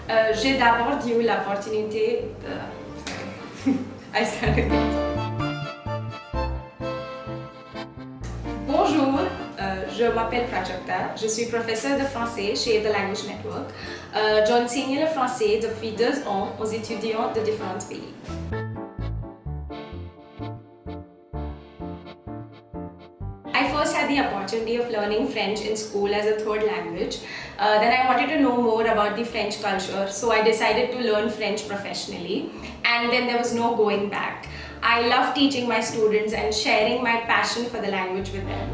J'ai d'abord eu l'opportunité de... I started. Bonjour, je m'appelle Prajakta, je suis professeure de français chez The Language Network. J'enseigne le français depuis 2 ans aux étudiants de différents pays. I first had the opportunity of learning French in school as a 3rd language. Then I wanted to know more about the French culture, so I decided to learn French professionally, and then there was no going back. I love teaching my students and sharing my passion for the language with them.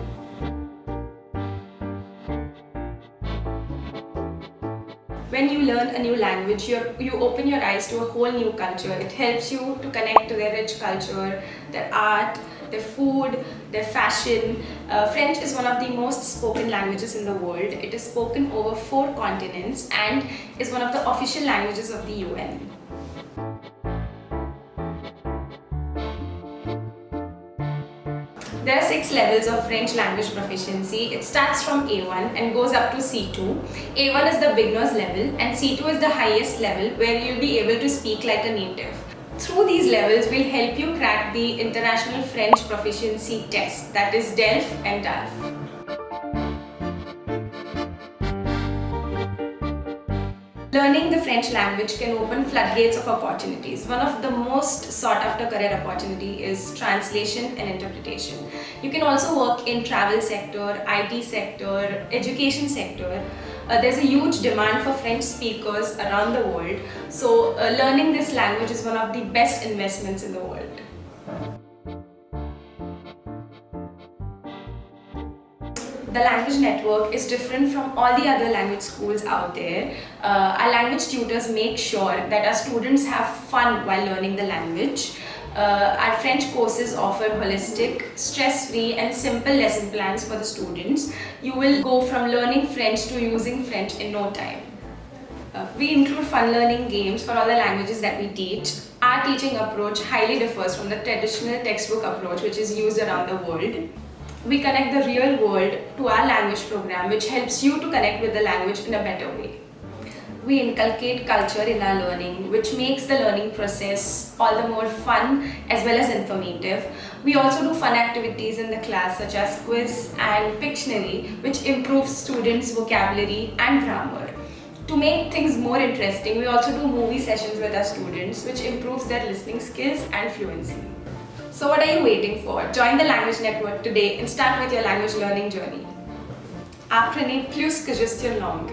When you learn a new language, you open your eyes to a whole new culture. It helps you to connect to their rich culture, their art, their food, their fashion. French is one of the most spoken languages in the world. It is spoken over 4 continents and is one of the official languages of the UN. There are 6 levels of French language proficiency. It starts from A1 and goes up to C2. A1 is the beginner's level and C2 is the highest level where you'll be able to speak like a native. Through these levels, we'll help you crack the International French Proficiency Test, that is DELF and DALF. Learning the French language can open floodgates of opportunities. One of the most sought after career opportunity is translation and interpretation. You can also work in travel sector, IT sector, education sector. There's a huge demand for French speakers around the world. So learning this language is one of the best investments in the world. The Language Network is different from all the other language schools out there. Our language tutors make sure that our students have fun while learning the language. Our French courses offer holistic, stress-free and simple lesson plans for the students. You will go from learning French to using French in no time. We include fun learning games for all the languages that we teach. Our teaching approach highly differs from the traditional textbook approach which is used around the world. We connect the real world to our language program, which helps you to connect with the language in a better way. We inculcate culture in our learning, which makes the learning process all the more fun as well as informative. We also do fun activities in the class such as quiz and Pictionary, which improves students' vocabulary and grammar. To make things more interesting, we also do movie sessions with our students, which improves their listening skills and fluency. So what are you waiting for? Join the Language Network today and start with your language learning journey. Apprenez plus que juste une langue.